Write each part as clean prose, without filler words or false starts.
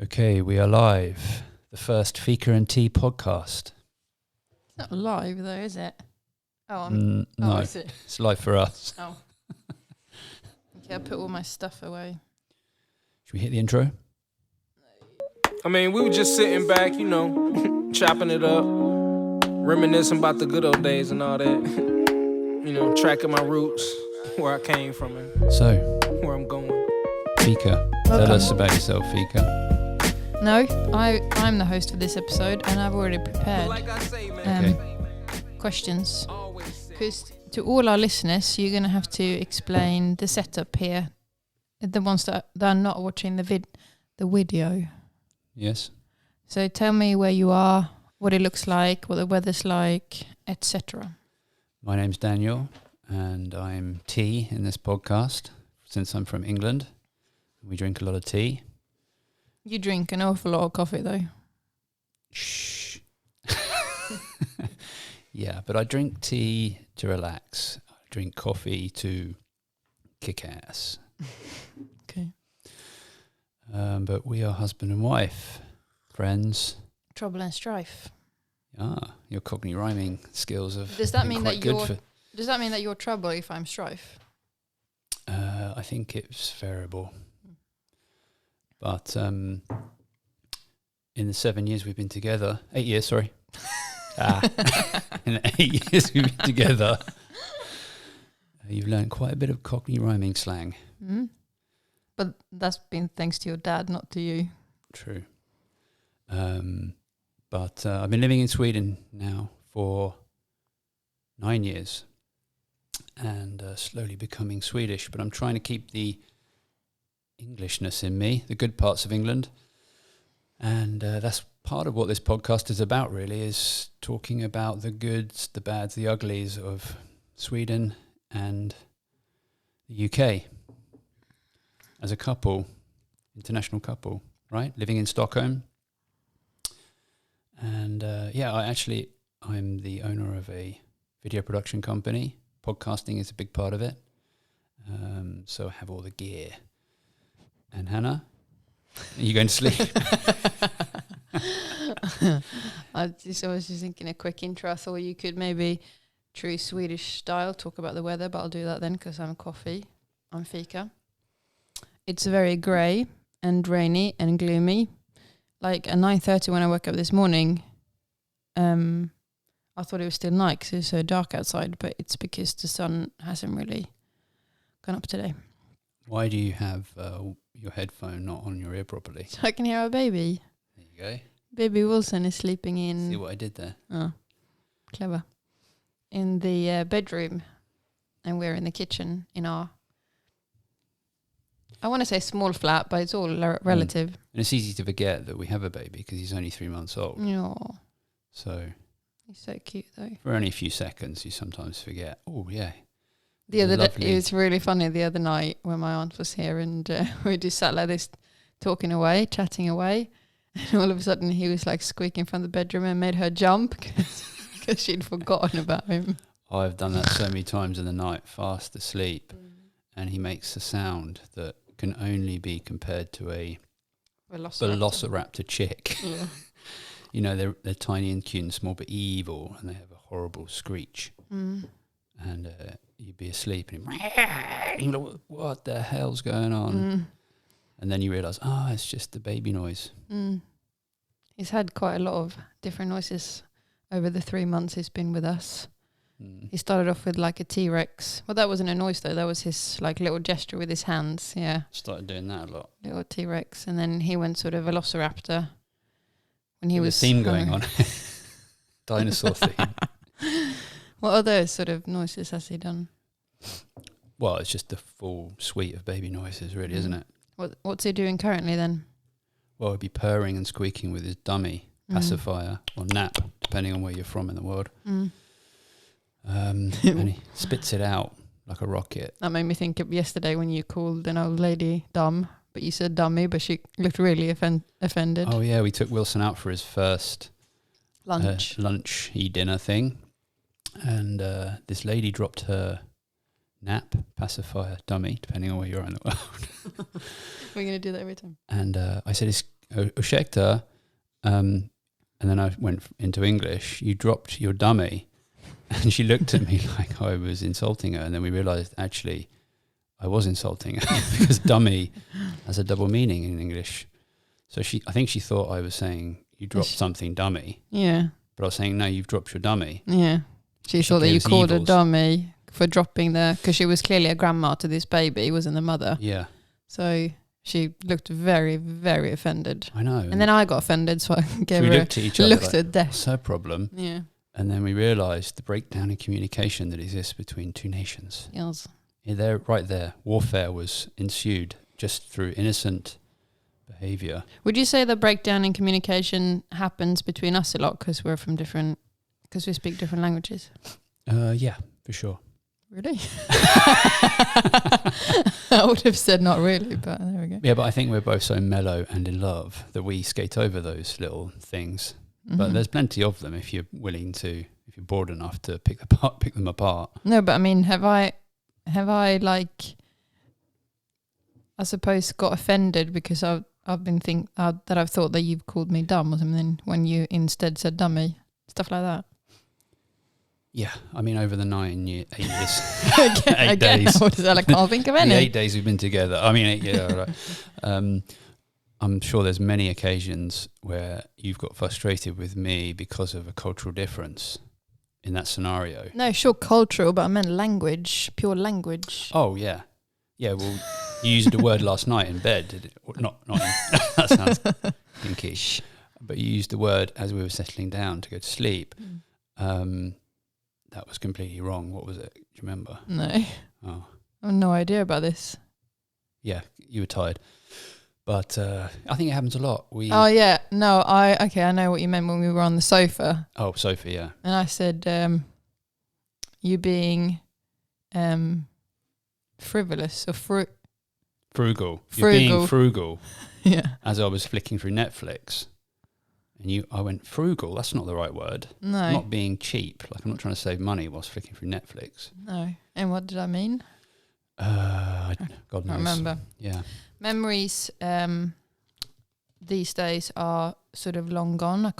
Okay, we are live. The first Fika and Tea podcast. It's not live though, is it? Oh, no, is it? it's live for us. Oh. Okay, I'll put all my stuff away. Should we hit the intro? I mean, we were just sitting back, chopping it up, reminiscing about the good old days and all that. Tracking my roots, where I came from and So, where I'm going. Fika, tell us about yourself, Fika. No, I'm the host for this episode and I've already prepared questions. Because to all our listeners, you're going to have to explain the setup here. The ones that are not watching the video. Yes. So tell me where you are, what it looks like, what the weather's like, etc. My name's Daniel and I'm tea in this podcast since I'm from England. We drink a lot of tea. You drink an awful lot of coffee though. Shh. Yeah, but I drink tea to relax. I drink coffee to kick ass. Okay. But we are husband and wife, friends. Trouble and strife. Ah, your Cockney rhyming skills have Does that been mean quite that good does that mean that you're trouble if I'm strife? I think it's variable. But in the 7 years we've been together, 8 years, sorry. In the 8 years we've been together, you've learned quite a bit of Cockney rhyming slang. Mm. But that's been thanks to your dad, not to you. True. But I've been living in Sweden now for 9 years and slowly becoming Swedish. But I'm trying to keep the Englishness in me, the good parts of England. And that's part of what this podcast is about, really, is talking about the goods, the bads, the uglies of Sweden and the UK. As a couple, international couple, right? Living in Stockholm. And I'm the owner of a video production company. Podcasting is a big part of it. So I have all the gear. And Hannah, are you going to sleep? I was just thinking a quick intro. I thought you could maybe, true Swedish style, talk about the weather, but I'll do that then because I'm Fika. It's very grey and rainy and gloomy. Like at 9:30 when I woke up this morning, I thought it was still night because it was so dark outside, but it's because the sun hasn't really gone up today. Why do you have your headphone not on your ear properly? So I can hear our baby. There you go. Baby Wilson is sleeping in... See what I did there? Oh, clever. In the bedroom, and we're in the kitchen in our... I want to say small flat, but it's all relative. And it's easy to forget that we have a baby because he's only 3 months old. Yeah. So... He's so cute though. For only a few seconds, you sometimes forget. Oh, yeah. The other day, it was really funny the other night when my aunt was here and we just sat like this, talking away, chatting away. And all of a sudden he was like squeaking from the bedroom and made her jump because she'd forgotten about him. I've done that so many times in the night, fast asleep. And he makes a sound that can only be compared to a velociraptor chick. Yeah. You know, they're tiny and cute and small, but evil, and they have a horrible screech. Mm. And you'd be asleep, and you're like, what the hell's going on? Mm. And then you realise, it's just the baby noise. Mm. He's had quite a lot of different noises over the 3 months he's been with us. He started off with like a T-Rex. Well, that wasn't a noise though. That was his like little gesture with his hands. Yeah. Started doing that a lot. Little T-Rex. And then he went sort of velociraptor. When he was a theme going on. Dinosaur theme. What other sort of noises has he done? Well, it's just the full suite of baby noises, really, isn't it? What's he doing currently then? Well, he'd be purring and squeaking with his dummy, pacifier, or nap, depending on where you're from in the world. And he spits it out like a rocket. That made me think of yesterday when you called an old lady dumb, but you said dummy, but she looked really offended. Oh, yeah, we took Wilson out for his first dinner thing. And this lady dropped her nap, pacifier, dummy, depending on where you are in the world. We're going to do that every time. And I said, ursäkta, and then I went into English. You dropped your dummy, and she looked at me like I was insulting her. And then we realised actually I was insulting her because dummy has a double meaning in English. So I think she thought I was saying you dropped something dummy. Yeah. But I was saying no, you've dropped your dummy. Yeah. She thought that you gave us called her evils. dummy for dropping because she was clearly a grandma to this baby, wasn't the mother. Yeah, So she looked very, very offended. I know. And then I got offended, so I gave we her looked at each other looked like, at death. what's her problem? Yeah. And then we realised the breakdown in communication that exists between two nations. Yes. Yeah, right there. Warfare was ensued just through innocent behaviour. Would you say the breakdown in communication happens between us a lot because we speak different languages? Yeah, for sure. Really? I would have said not really, but there we go. Yeah, but I think we're both so mellow and in love that we skate over those little things. Mm-hmm. But there's plenty of them if you're willing to, if you're bored enough to pick them apart. No, but I mean, have I like, I suppose, got offended because I've been that I've thought that you've called me dumb or something when you instead said dummy, stuff like that. Yeah, I mean, over the 8 years, Again, days. I can't think of any. The 8 days we've been together. I mean, yeah, right. I'm sure there's many occasions where you've got frustrated with me because of a cultural difference in that scenario. No, sure, cultural, but I meant language, pure language. Oh, yeah. Yeah, well, you used a word last night in bed. Did it? Not in, that sounds kinky. But you used the word as we were settling down to go to sleep. That was completely wrong. What was it? Do you remember? No. Oh. I have no idea about this. Yeah, you were tired. But I think it happens a lot. Oh, yeah. No, I know what you meant when we were on the sofa. Oh, Sophie, yeah. And I said, you being frivolous or Frugal. You're being frugal. Yeah. As I was flicking through Netflix. And I went, frugal? That's not the right word. No. I'm not being cheap. Like, I'm not trying to save money whilst flicking through Netflix. No. And what did I mean? God knows. I remember. Yeah. Memories these days are sort of long gone. We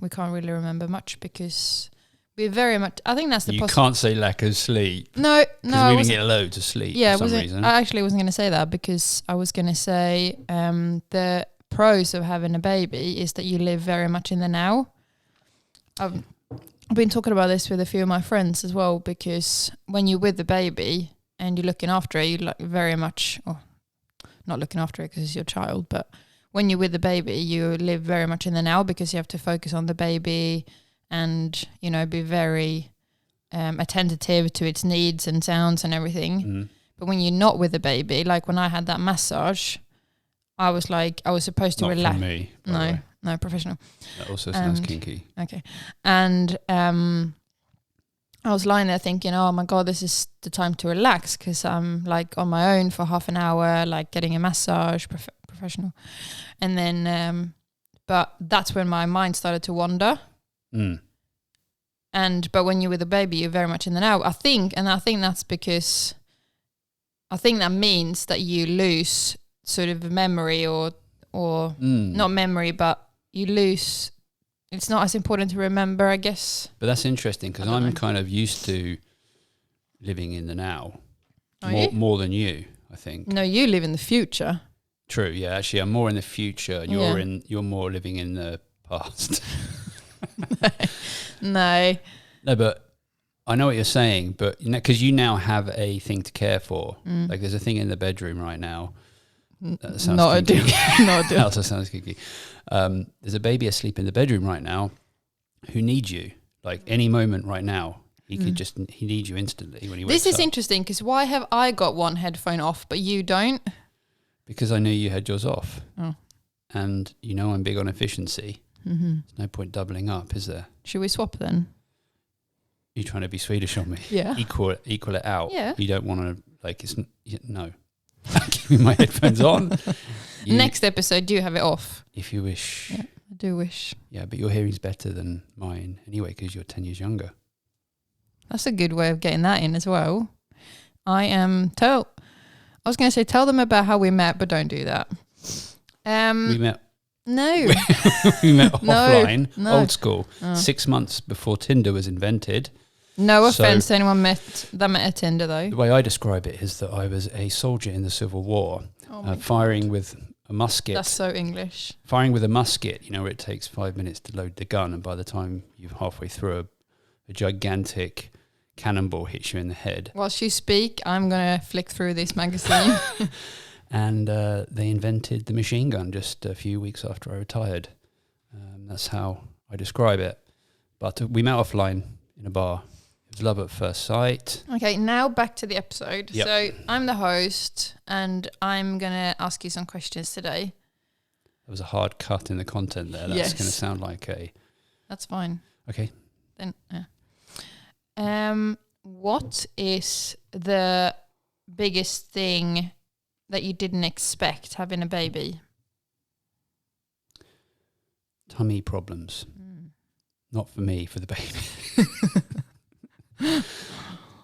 can't really remember much because we're very much, I think that's the You can't say lack of sleep. No, because we didn't get loads of sleep for some reason. I actually wasn't going to say that because I was going to say the pros of having a baby is that you live very much in the now. I've been talking about this with a few of my friends as well, because when you're with the baby and you're looking after it, you like very much, or not looking after it because it's your child, but when you're with the baby, you live very much in the now because you have to focus on the baby and, you know, be very attentive to its needs and sounds and everything. Mm-hmm. But when you're not with the baby, like when I had that massage, I was supposed to not relax. From me, by the way. No, professional. That also sounds kinky. Okay. And I was lying there thinking, oh my God, this is the time to relax because I'm like on my own for half an hour, like getting a massage, professional. And then, but that's when my mind started to wander. Mm. But when you're with a baby, you're very much in the now. I think that's because I think that means that you lose sort of memory or not memory, but you lose. It's not as important to remember, I guess. But that's interesting because I'm kind of used to living in the now more than you, I think. No, you live in the future. True, yeah. Actually, I'm more in the future. You're more living in the past. No, but I know what you're saying. But because you now have a thing to care for, like there's a thing in the bedroom right now. That sounds not kinky. a deal. Not a deal. That also sounds kinky. There's a baby asleep in the bedroom right now who needs you. Like any moment right now, he needs you instantly when he wakes up. This is interesting because why have I got one headphone off but you don't? Because I knew you had yours off. Oh. And you know I'm big on efficiency. Mm-hmm. There's no point doubling up, is there? Should we swap then? You're trying to be Swedish on me. Yeah. Equal it out. Yeah. You don't want to, no. Give me my headphones on. Next episode, do you have it off? If you wish. Yeah, I do wish. Yeah, but your hearing's better than mine anyway because you're 10 years younger. That's a good way of getting that in as well. I was going to say tell them about how we met, but don't do that. We met No. We met No, offline, no. old school, 6 months before Tinder was invented. No So- offense to anyone that met at Tinder, though. The way I describe it is that I was a soldier in the Civil War, Oh my firing God. with a musket. That's so English. Firing with a musket, you know, where it takes 5 minutes to load the gun, and by the time you're halfway through, a gigantic cannonball hits you in the head. Whilst you speak, I'm going to flick through this magazine. And they invented the machine gun just a few weeks after I retired. That's how I describe it. But we met offline in a bar. It was love at first sight. Okay, now back to the episode. Yep. So I'm the host, and I'm going to ask you some questions today. There was a hard cut in the content there. That's Yes. going to sound like a... That's fine. Okay. Then, what is the biggest thing that you didn't expect having a baby? Tummy problems. Not for me, for the baby.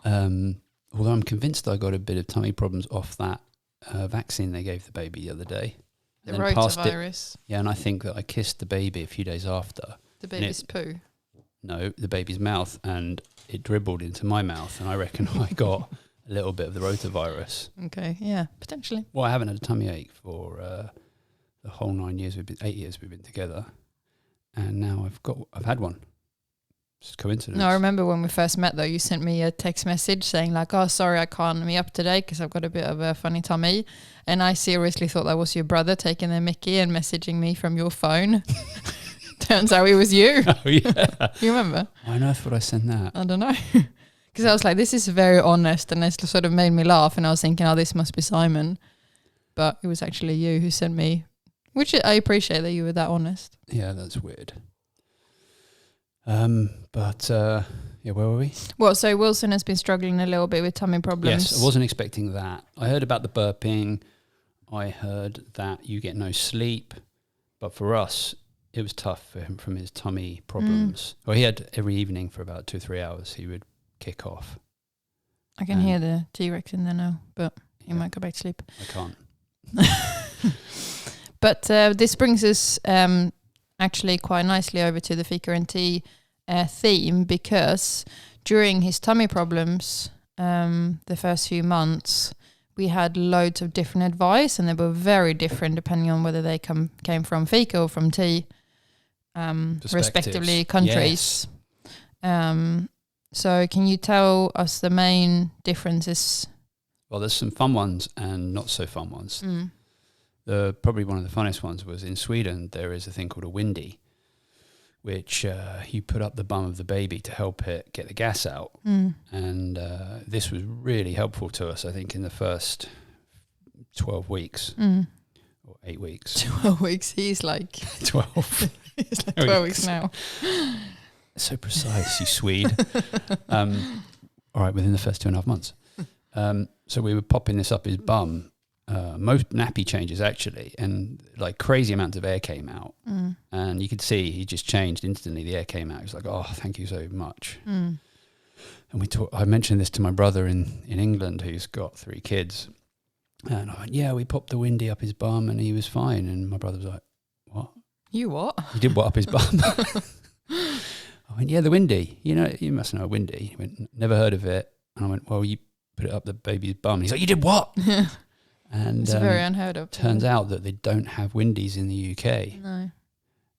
Although I'm convinced I got a bit of tummy problems off that vaccine they gave the baby the other day. The And then passed it. rotavirus. Yeah, and I think that I kissed the baby a few days after. The baby's poo. No, the baby's mouth, and it dribbled into my mouth, and I reckon I got a little bit of the rotavirus. Okay, yeah, potentially. Well, I haven't had a tummy ache for the whole 8 years we've been together, and now I've had one. It's a coincidence. No, I remember when we first met, though, you sent me a text message saying like, oh, sorry, I can't meet up today because I've got a bit of a funny tummy. And I seriously thought that was your brother taking the mickey and messaging me from your phone. Turns out it was you. Oh, yeah. You remember? Why on earth would I send that? I don't know. Because I was like, this is very honest, and it sort of made me laugh. And I was thinking, oh, this must be Simon. But it was actually you who sent me, which I appreciate that you were that honest. Yeah, that's weird. Yeah, where were we? Well, so Wilson has been struggling a little bit with tummy problems. Yes, I wasn't expecting that. I heard about the burping. I heard that you get no sleep. But for us, it was tough for him from his tummy problems. Well, he had every evening for about 2-3 hours, he would kick off. I can hear the T-Rex in there now, but you might go back to sleep. I can't. But this brings us actually quite nicely over to the Fika and Tea theme, because during his tummy problems, the first few months, we had loads of different advice, and they were very different depending on whether they came from Fika or from Tea, respectively countries. Yes. So can you tell us the main differences? Well, there's some fun ones and not so fun ones. Probably one of the funnest ones was in Sweden. There is a thing called a windy, which you put up the bum of the baby to help it get the gas out. And this was really helpful to us, I think, in the first 12 weeks or 8 weeks. 12 weeks. He's like 12. he's like 12 weeks now. So precise, you Swede. All right, within the first 2.5 months. So we were popping this up his bum, most nappy changes actually, and like crazy amounts of air came out. And you could see he just changed instantly. The air came out. He was like, oh, thank you so much. And I mentioned this to my brother in England, who's got 3 kids. And I went, yeah, we popped the windy up his bum and he was fine. And my brother was like, what? You what? You did what up his bum? I went, yeah, the windy. You know, you must know a windy. He went, never heard of it. And I went, well, you put it up the baby's bum. And he's like, you did what? And it's very unheard of. Turns out that they don't have windies in the UK. No.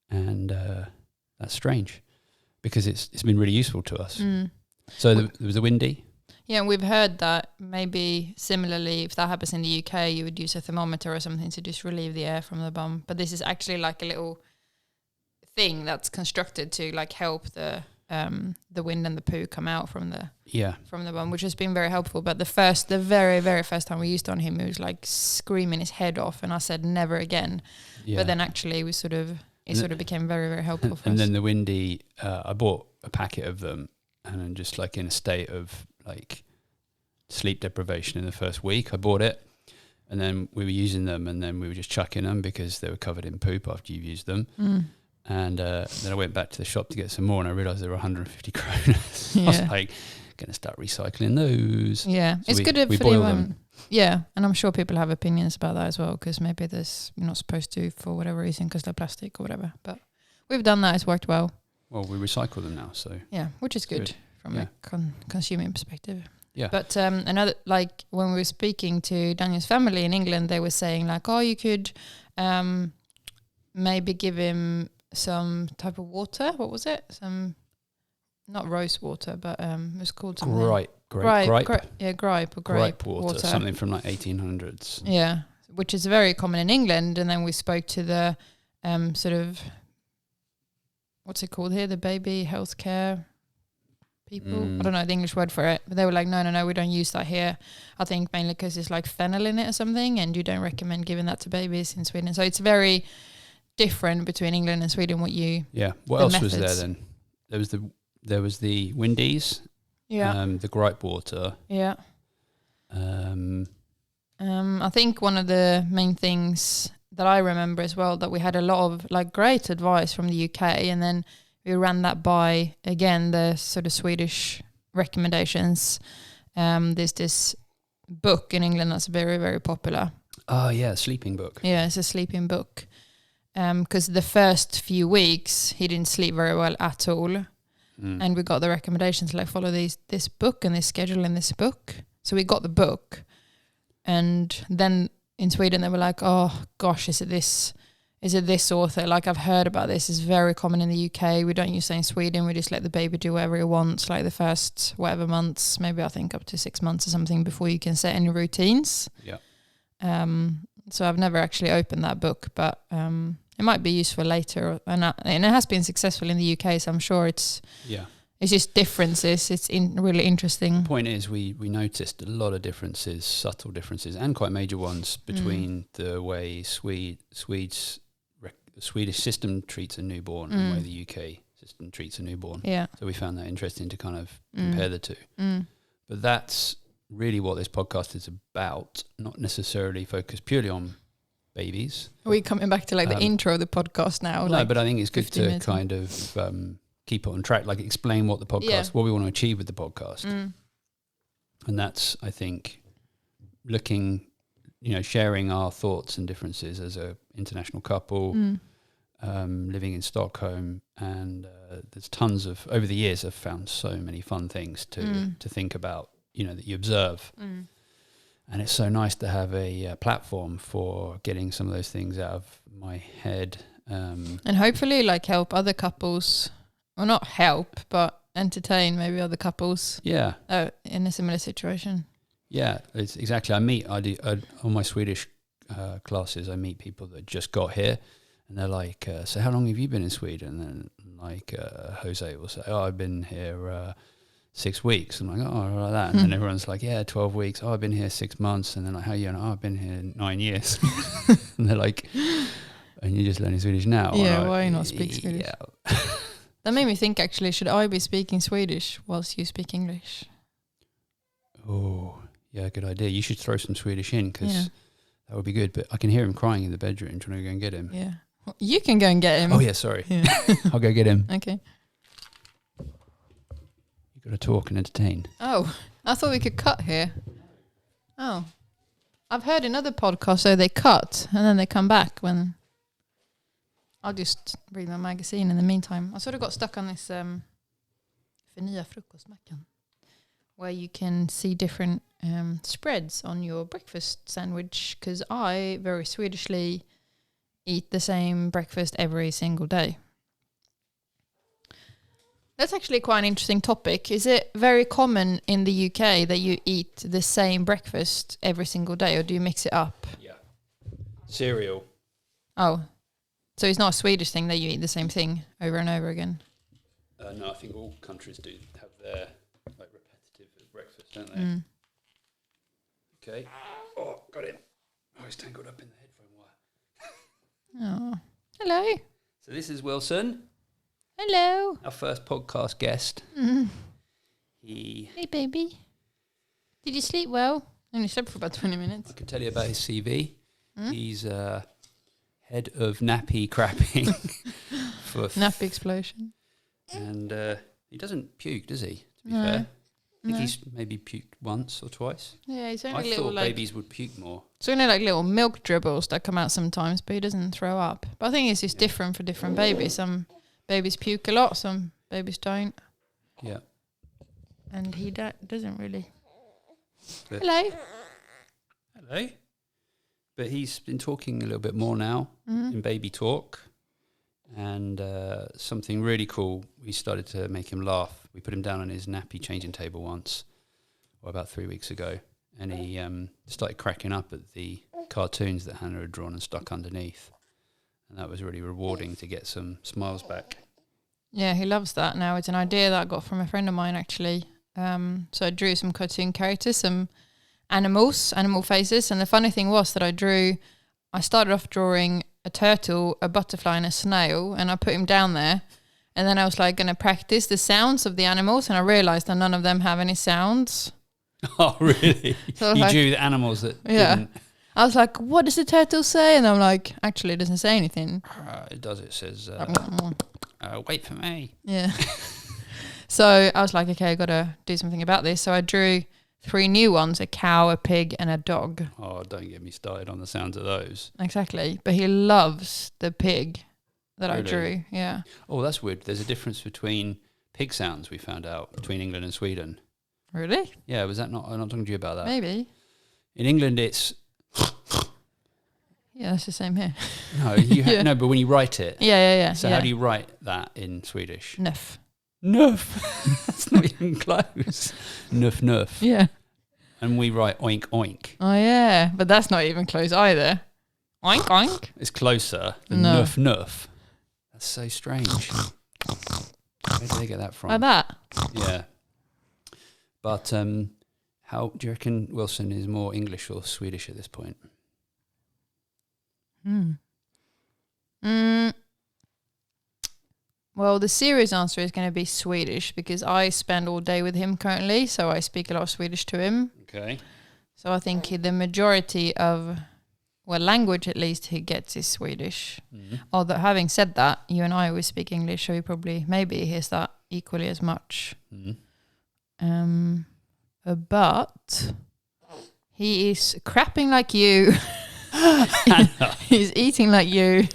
And that's strange because it's been really useful to us. So there was a windy. Yeah, we've heard that maybe similarly, if that happens in the UK, you would use a thermometer or something to just relieve the air from the bum. But this is actually like a little thing that's constructed to like help the wind and the poo come out from the bum, which has been very helpful. But the very, very first time we used it on him, he was like screaming his head off, and I said never again. Yeah. But then actually it sort of became very, very helpful for us. And then the windy, I bought a packet of them, and I'm just like in a state of like sleep deprivation in the first week. I bought it, and then we were using them, and then we were just chucking them because they were covered in poop after you've used them. And then I went back to the shop to get some more, and I realised they were 150 kroner. I was like, going to start recycling those. Yeah, So it's good we for the boil environment. Yeah, and I'm sure people have opinions about that as well, because maybe you're not supposed to for whatever reason, because they're plastic or whatever. But we've done that; it's worked well. Well, we recycle them now, so yeah, which is good from a consuming perspective. Yeah. But another, like when we were speaking to Daniel's family in England, they were saying like, oh, you could maybe give him some type of water. What was it? Not rose water, but it was called something. gripe water, something from like 1800s. Yeah, which is very common in England. And then we spoke to the sort of, what's it called here? The baby healthcare people. I don't know the English word for it, but they were like, no, we don't use that here. I think mainly because it's like fennel in it or something, and you don't recommend giving that to babies in Sweden. So it's very different between England and Sweden. What else was there then? There was the Windies. Yeah. The gripe water. Yeah. I think one of the main things that I remember as well, that we had a lot of like great advice from the UK, and then we ran that by, again, the sort of Swedish recommendations. There's this book in England that's very, very popular. Oh, yeah, sleeping book. Yeah, it's a sleeping book. Because the first few weeks, he didn't sleep very well at all. And we got the recommendations, like follow this book and this schedule in this book. So we got the book. And then in Sweden, they were like, oh, gosh, is it this author? Like, I've heard about this. It's very common in the UK. We don't use that in Sweden. We just let the baby do whatever he wants, like the first whatever months, maybe I think up to 6 months or something, before you can set any routines. Yeah. So I've never actually opened that book, but it might be useful later. And it has been successful in the UK, so I'm sure it's just differences. It's really interesting. The point is, we noticed a lot of differences, subtle differences, and quite major ones between the way the Swedish system treats a newborn and the way the UK system treats a newborn. Yeah. So we found that interesting to kind of compare the two. But that's really what this podcast is about, not necessarily focused purely on babies. Are we coming back to like the intro of the podcast now? No, but I think it's good to kind of keep it on track, like explain what the podcast, what we want to achieve with the podcast. And that's, I think, sharing our thoughts and differences as a international couple, living in Stockholm, and there's tons of, over the years, I've found so many fun things to think about, that you observe. And it's so nice to have a platform for getting some of those things out of my head. And hopefully like help other couples, or not help, but entertain maybe other couples. Yeah. In a similar situation. Yeah, it's exactly. I do on my Swedish classes, I meet people that just got here, and they're like, so how long have you been in Sweden? And like Jose will say, oh, I've been here 6 weeks. I'm like, oh, like that. And then everyone's like, yeah, 12 weeks. Oh, I've been here 6 months. And then like, how are you? And, oh, I've been here 9 years. And they're like, and you're just learning Swedish now? Yeah, why not speak Swedish? Yeah. That made me think, actually, should I be speaking Swedish whilst you speak English? Oh, yeah, good idea. You should throw some Swedish in, because that would be good. But I can hear him crying in the bedroom. Do you want to go and get him? Yeah. Well, you can go and get him. Oh, yeah, sorry. Yeah. I'll go get him. Okay. Got to talk and entertain. Oh, I thought we could cut here. Oh, I've heard in other podcasts so they cut and then they come back when. I'll just read my magazine in the meantime. I sort of got stuck on this för nya frukostmackan, where you can see different spreads on your breakfast sandwich, because I very Swedishly eat the same breakfast every single day. That's actually quite an interesting topic. Is it very common in the UK that you eat the same breakfast every single day, or do you mix it up? Yeah. Cereal. Oh. So it's not a Swedish thing that you eat the same thing over and over again? No, I think all countries do have their like repetitive breakfast, don't they? Okay. Oh, got him. Oh, he's tangled up in the headphone wire. Oh. Hello. So this is Wilson. Hello. Our first podcast guest. Hey, baby. Did you sleep well? I only slept for about 20 minutes. I can tell you about his CV. He's head of nappy crapping. Nappy explosion. And he doesn't puke, does he? To be fair. I think he's maybe puked once or twice. Yeah, he's I only little thought like babies would puke more. it's only like little milk dribbles that come out sometimes, but he doesn't throw up. But I think it's just different for different babies. Some babies puke a lot, some babies don't. Yeah. And he doesn't really. But Hello. Hello. But he's been talking a little bit more now in baby talk. And something really cool, we started to make him laugh. We put him down on his nappy changing table once, or about 3 weeks ago. And he started cracking up at the cartoons that Hannah had drawn and stuck underneath. And that was really rewarding to get some smiles back. Yeah, he loves that now. It's an idea that I got from a friend of mine, actually. So I drew some cartoon characters, some animal faces. And the funny thing was that I started off drawing a turtle, a butterfly and a snail, and I put him down there. And then I was like going to practice the sounds of the animals, and I realised that none of them have any sounds. Oh, really? So You like, drew the animals that didn't. I was like, what does the turtle say? And I'm like, actually, it doesn't say anything. It does. It says, wait for me. Yeah. So I was like, okay, I got to do something about this. So I drew 3 new ones, a cow, a pig and a dog. Oh, don't get me started on the sounds of those. Exactly. But he loves the pig that I Really? drew. Yeah. Oh, that's weird. There's a difference between pig sounds, we found out, between England and Sweden. Really? Yeah, was that not? I'm not talking to you about that. Maybe. In England, it's... Yeah, that's the same here. No, Yeah. no, but when you write it... Yeah. So how do you write that in Swedish? Nuff. Nuff. That's not even close. Nuff, nuff. Yeah. And we write oink, oink. Oh, yeah. But that's not even close either. Oink, oink. It's closer than No. nuff, nuff. That's so strange. Where did they get that from? Like that. Yeah. But how do you reckon Wilson is more English or Swedish at this point? Well, the serious answer is going to be Swedish because I spend all day with him currently, so I speak a lot of Swedish to him. Okay. So I think the majority of, language at least he gets is Swedish. Mm-hmm. Although having said that, you and I always speak English, so he probably maybe hears that equally as much. Mm-hmm. But he is crapping like you. He's eating like you.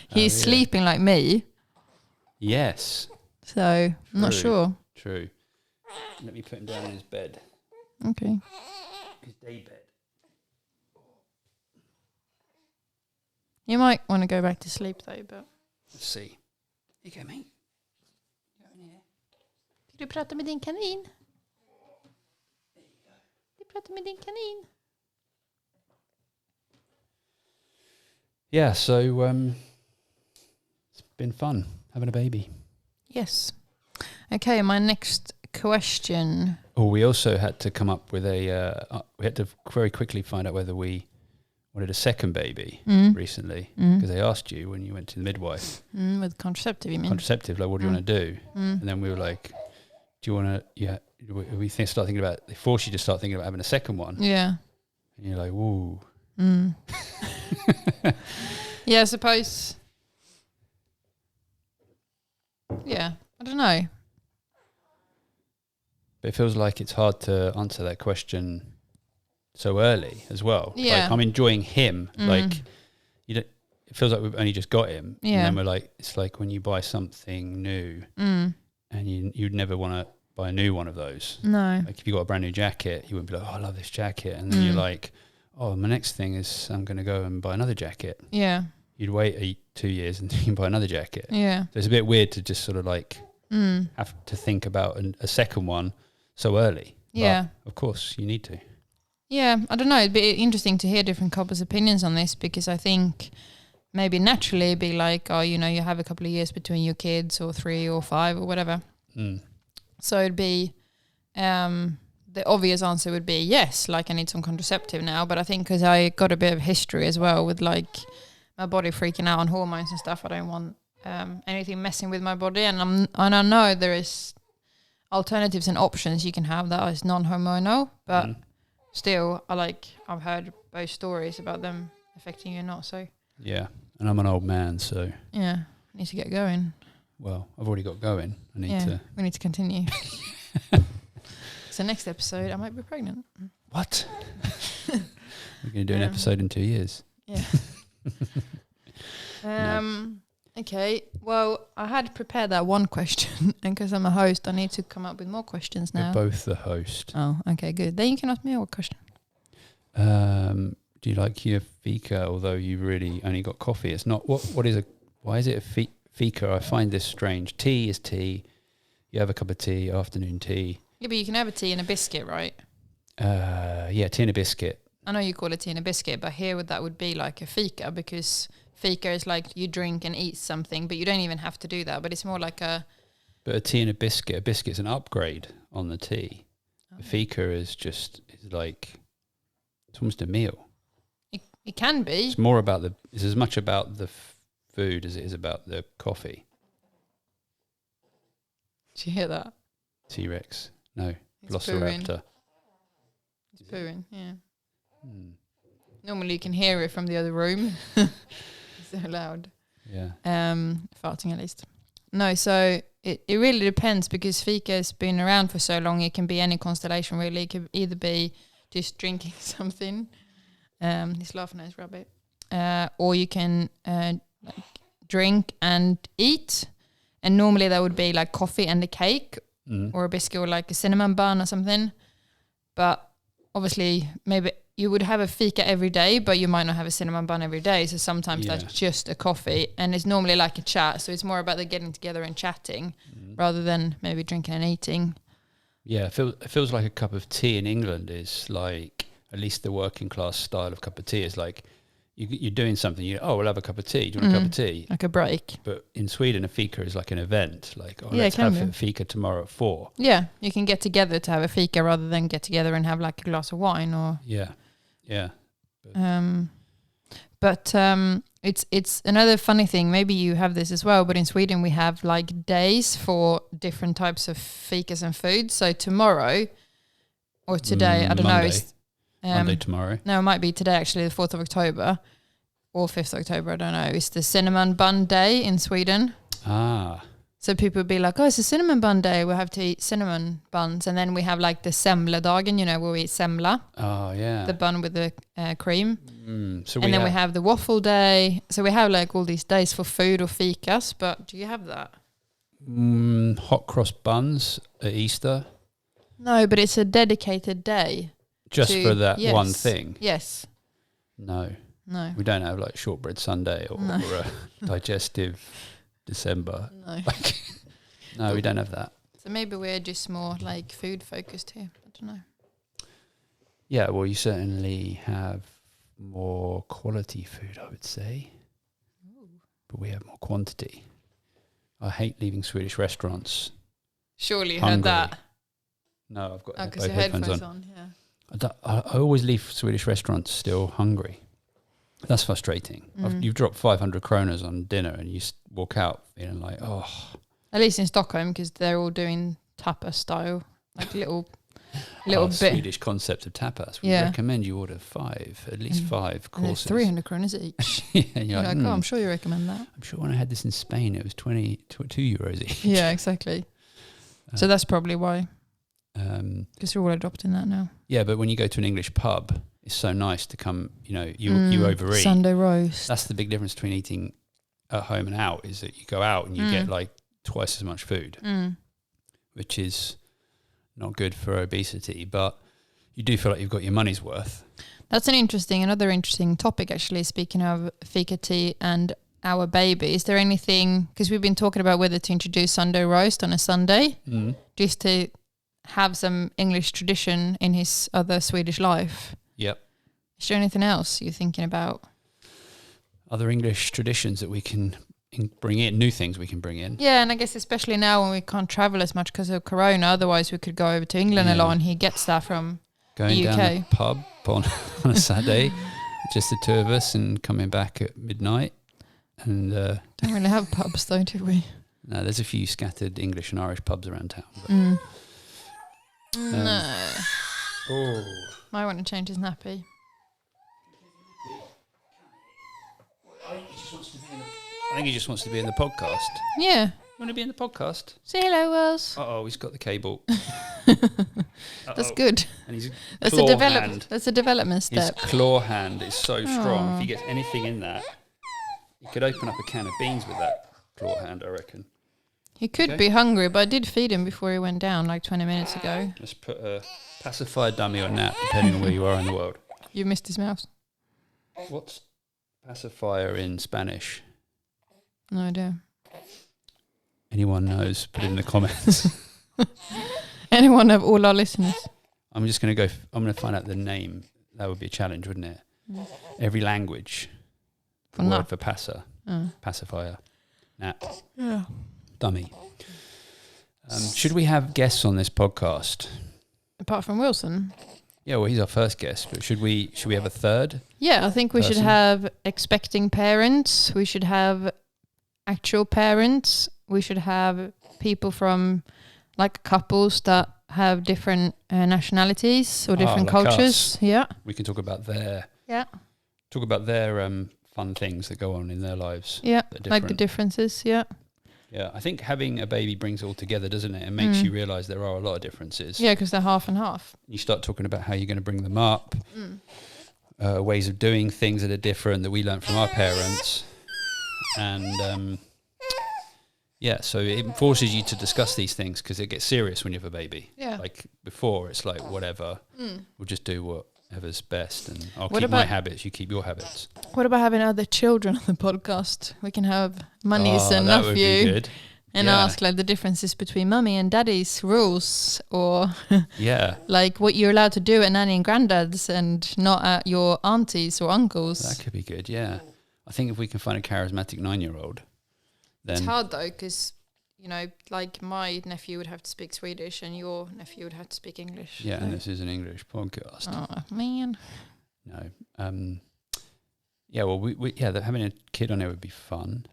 He's sleeping like me. Yes. So I'm not sure. True. Let me put him down in his bed. Okay. His day bed. You might want to go back to sleep though, but... Let's see. Here you go, mate. Vill du prata med din kanin? Du pratar med din kanin. Yeah, so it's been fun having a baby. Yes. Okay, my next question. Oh, we also had to come up with we had to very quickly find out whether we wanted a second baby recently, because they asked you when you went to the midwife. With contraceptive, you mean? Contraceptive, like, what do you want to do? And then we were like, do you want to, start thinking about, they force you to start thinking about having a second one. Yeah. And you're like, whoa. Yeah, I suppose. Yeah, I don't know. But it feels like it's hard to answer that question so early as well. Yeah. Like, I'm enjoying him. Like, it feels like we've only just got him. Yeah. And then we're like, it's like when you buy something new and you'd never want to buy a new one of those. No. Like, if you got a brand new jacket, you wouldn't be like, oh, I love this jacket. And then you're like, oh, my next thing is I'm going to go and buy another jacket. Yeah. You'd wait 2 years and you can buy another jacket. Yeah. So it's a bit weird to just sort of like have to think about a second one so early. Yeah. But of course, you need to. Yeah, I don't know. It'd be interesting to hear different couples' opinions on this, because I think maybe naturally it'd be like, oh, you have a couple of years between your kids, or 3 or 5 or whatever. So it'd be, the obvious answer would be yes, like I need some contraceptive now. But I think because I got a bit of history as well with like my body freaking out on hormones and stuff, I don't want anything messing with my body. And I know there is alternatives and options you can have that is non-hormonal, but still, I've heard both stories about them affecting you or not. So Yeah, and I'm an old man, so yeah, need to get going. well, I've already got going. I need to. We need to continue. So next episode, I might be pregnant. What? We're going to do an episode in 2 years. Yeah. Okay. Well, I had prepared that one question, and because I'm a host, I need to come up with more questions now. We're both the host. Oh, okay, good. Then you can ask me a question. Do you like your fika? Although you really only got coffee, it's not. What is a? Why is it a fika? I find this strange. Tea is tea. You have a cup of tea, afternoon tea. Yeah, but you can have a tea and a biscuit, right? Yeah, tea and a biscuit. I know you call it tea and a biscuit, but here that would be like a fika, because fika is like you drink and eat something, but you don't even have to do that. But it's more like a... But a tea and a biskit's an upgrade on the tea. Oh. A fika is like, it's almost a meal. It can be. It's more about it's as much about the food as it is about the coffee. Did you hear that? T-Rex. No. Velociraptor. He's pooing, yeah. Normally you can hear it from the other room. It's so loud. Yeah. Farting at least. No, so it really depends, because fika has been around for so long. It can be any constellation really. It could either be just drinking something. He's laughing at his rabbit. Or you can like drink and eat. And normally that would be like coffee and a cake or a biscuit or like a cinnamon bun or something. But obviously maybe you would have a fika every day, but you might not have a cinnamon bun every day. So sometimes that's just a coffee, and it's normally like a chat. So it's more about the getting together and chatting rather than maybe drinking and eating. Yeah, it feels like a cup of tea in England is like, at least the working class style of cup of tea is like, you're doing something, we'll have a cup of tea. Do you want a cup of tea? Like a break. But in Sweden, a fika is like an event. Like, let's have a fika tomorrow at 4. Yeah, you can get together to have a fika rather than get together and have like a glass of wine or... Yeah. But it's another funny thing. Maybe you have this as well, but in Sweden we have like days for different types of fikas and food. So tomorrow or today, I don't Monday. know. Monday tomorrow. No, it might be today actually, the 4th of October or 5th of October, I don't know. It's the cinnamon bun day in Sweden. Ah. So people would be like, it's a cinnamon bun day. We'll have to eat cinnamon buns. And then we have like the semledagen, where we eat semla. Oh, yeah. The bun with the cream. And then we have the waffle day. So we have like all these days for food or fikas. But do you have that? Hot cross buns at Easter. No, but it's a dedicated day. Just for that one thing? Yes. No. We don't have like shortbread Sunday or a Digestive December. No, we don't have that. So maybe we're just more like food focused here. I don't know. Yeah, well, you certainly have more quality food, I would say. Ooh. But we have more quantity. I hate leaving Swedish restaurants. Surely you hungry. Heard that. No, I've got both headphones on. Yeah. I always leave Swedish restaurants still hungry. That's frustrating. You've dropped 500 kroners on dinner and you walk out feeling like, At least in Stockholm, because they're all doing tapas style, like little bit. Swedish concept of tapas. We recommend you order at least 5 courses. 300 kroners each. You're like, I'm sure you recommend that. I'm sure when I had this in Spain, it was 22 euros each. Yeah, exactly. So that's probably why. Because you're all adopting that now. Yeah, but when you go to an English pub, it's so nice to come, you overeat. Sunday roast. That's the big difference between eating at home and out, is that you go out and you get like twice as much food, which is not good for obesity, but you do feel like you've got your money's worth. That's another interesting topic actually, speaking of fika tea and our baby. Is there anything, because we've been talking about whether to introduce Sunday roast on a Sunday, just to have some English tradition in his other Swedish life. Yep. Is there anything else you're thinking about? Other English traditions that we can bring in, new things we can bring in. Yeah, and I guess especially now when we can't travel as much because of Corona, otherwise we could go over to England a lot, and he gets that from going the UK. Down the pub on a Saturday, just the two of us, and coming back at midnight. And don't really have pubs though, do we? No, there's a few scattered English and Irish pubs around town. But, no. Oh. Might want to change his nappy. I think he just wants to be in the podcast. Yeah. You want to be in the podcast? Say hello, Wells. Uh-oh, he's got the cable. That's good. And his That's claw a hand. That's a development His step. claw hand is so strong. Aw. If he gets anything in that, he could open up a can of beans with that claw hand, I reckon. He could Okay. be hungry, but I did feed him before he went down, like 20 minutes ago. Let's put a pacifier dummy or nap, depending on where you are in the world. You missed his mouse. What's pacifier in Spanish? No idea. Anyone knows, put it in the comments. Anyone of all our listeners? I'm just going to go, I'm going to find out the name. That would be a challenge, wouldn't it? Mm. Every language. For The word nap. for pacifier, nap, Yeah. dummy. Should we have guests on this podcast? Apart from Wilson? Yeah, well, he's our first guest, but should we have a third? Yeah, I think we should Person? have expecting parents. We should have actual parents. We should have people from like couples that have different nationalities or different like cultures. us. Yeah. We can talk about their Yeah. fun things that go on in their lives. Yeah. that are Like the different. differences. Yeah. Yeah, I think having a baby brings it all together, doesn't it? It makes Mm. you realise there are a lot of differences. Yeah, because they're half and half. You start talking about how you're going to bring them up, ways of doing things that are different that we learned from our parents. And yeah, so it forces you to discuss these things because it gets serious when you have a baby. Yeah. Like before, it's like, whatever, we'll just do whatever's best and I'll What keep my about- habits, you keep your habits. What about having other children on the podcast? We can have my niece and that would be nephew good. and Yeah. ask like the differences between mummy and daddy's rules, or Yeah, like what you're allowed to do at nanny and granddad's and not at your aunties or uncles. that could be good, yeah. I think if we can find a charismatic 9-year-old, then... It's hard though, because you know, like my nephew would have to speak Swedish and your nephew would have to speak English. Yeah, so- and this is an English podcast. Oh man. No. Yeah, well, having a kid on there would be fun.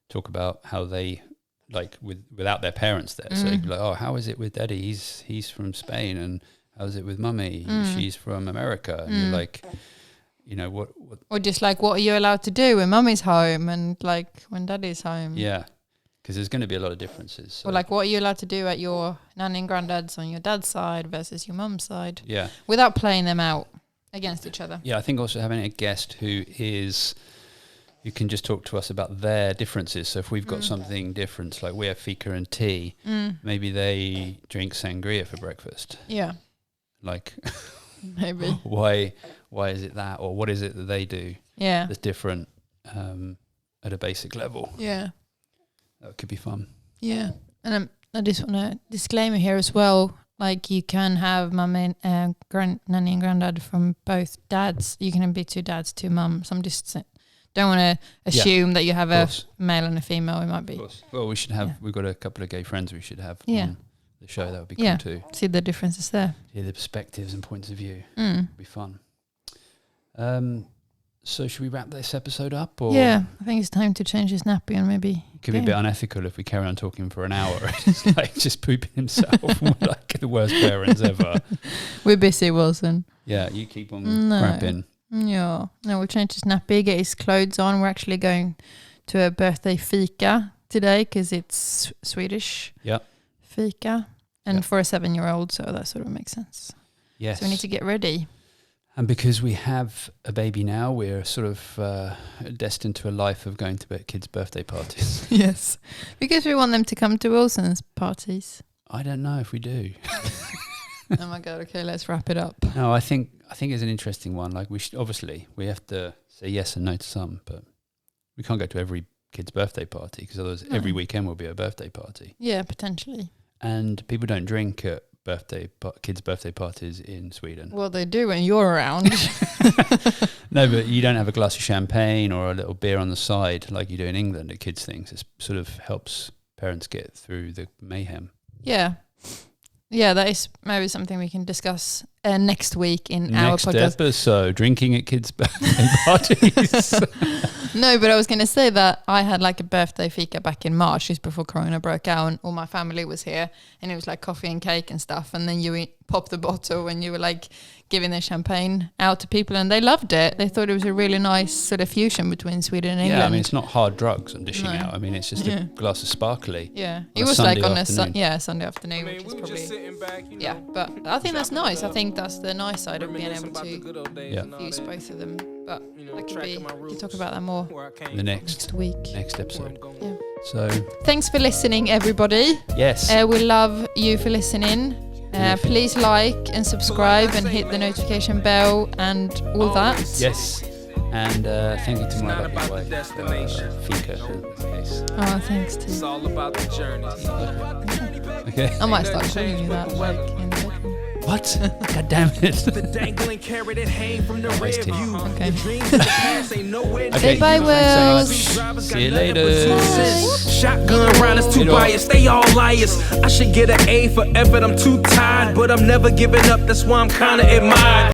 Talk about how they, like, without their parents there. So you'd be like, oh, how is it with daddy? He's from Spain. And how's it with mummy? She's from America. And you're like, you know, what? Or just like, what are you allowed to do when mummy's home and like when daddy's home? Yeah. Because there's going to be a lot of differences. So. Or like, what are you allowed to do at your nanny and granddad's on your dad's side versus your mum's side? Yeah. Without playing them out against each other. Yeah, I think also having a guest who can just talk to us about their differences. So if we've got something different, like we have fika and tea, maybe they drink sangria for breakfast. Yeah, Like, maybe. why is it that? Or what is it that they do Yeah. that's different at a basic level? Yeah. That could be fun. Yeah. And I just want a disclaimer here as well. Like you can have mummy and nanny and granddad from both dads. You can be two dads, two mums. I'm just don't want to assume that you have a male and a female. It might be. Of course. Well, we should have, we've got a couple of gay friends we should have on the show. That would be cool too. See the differences there. Hear the perspectives and points of view. Mm. It'd be fun. So should we wrap this episode up? Or Yeah, I think it's time to change his nappy and maybe. it could be a bit unethical if we carry on talking for an hour. It's like just pooping himself. We're like the worst parents ever. We're busy, Wilson. Yeah, you keep on crapping. Yeah. No, we'll change his nappy, get his clothes on. We're actually going to a birthday fika today because it's Swedish. Yeah. Fika. And for a 7-year-old, so that sort of makes sense. Yes. So we need to get ready. And because we have a baby now, we're sort of destined to a life of going to kids' birthday parties. Yes. Because we want them to come to Wilson's parties. I don't know if we do. Oh my God. Okay, let's wrap it up. No, I think it's an interesting one. Like we have to say yes and no to some, but we can't go to every kid's birthday party because otherwise every weekend will be a birthday party. Yeah, potentially. And people don't drink at kids' birthday parties in Sweden. Well, they do when you're around. No, but you don't have a glass of champagne or a little beer on the side like you do in England at kids' things. It sort of helps parents get through the mayhem. Yeah. Yeah, that is maybe something we can discuss next week in our Next podcast. episode, drinking at kids' birthday parties. No, but I was going to say that I had like a birthday fika back in March, just before Corona broke out, and all my family was here, and it was like coffee and cake and stuff. And then you popped the bottle and you were like giving the champagne out to people, and they loved it. They thought it was a really nice sort of fusion between Sweden and England. Yeah, I mean, it's not hard drugs I'm dishing No. out. I mean, it's just a glass of sparkly. Yeah, On it a was Sunday like on afternoon. Sunday afternoon, I mean, which is we were just probably sitting back, you know. yeah. But I think that's nice. I think that's the nice side of being reminiscing able about the to good old days Yeah. and all use that. both of them. But You know, that could tracking be. my We roots, can talk about that more where I came The from, next week. next where I'm episode. going. Yeah. So, Thanks for listening, everybody. yes. We love you for listening. Yeah. Please like and subscribe and hit the notification bell and all that. Yes. And thank you to my not lovely about the wife, destination. Fika, in this case. Oh, thanks It's too. all about the journey. Okay. I might start calling you that, like in the bedroom. What? God damn it. The dangling carrot it hang from the Iced rear tea. view. Okay. Your dreams of the past ain't nowhere Okay. near Bye, you. Wills. See you later. Shotgun rounders too Later. biased, they all liars. I should get an A for effort, I'm too tired, but I'm never giving up, that's why I'm kinda admired.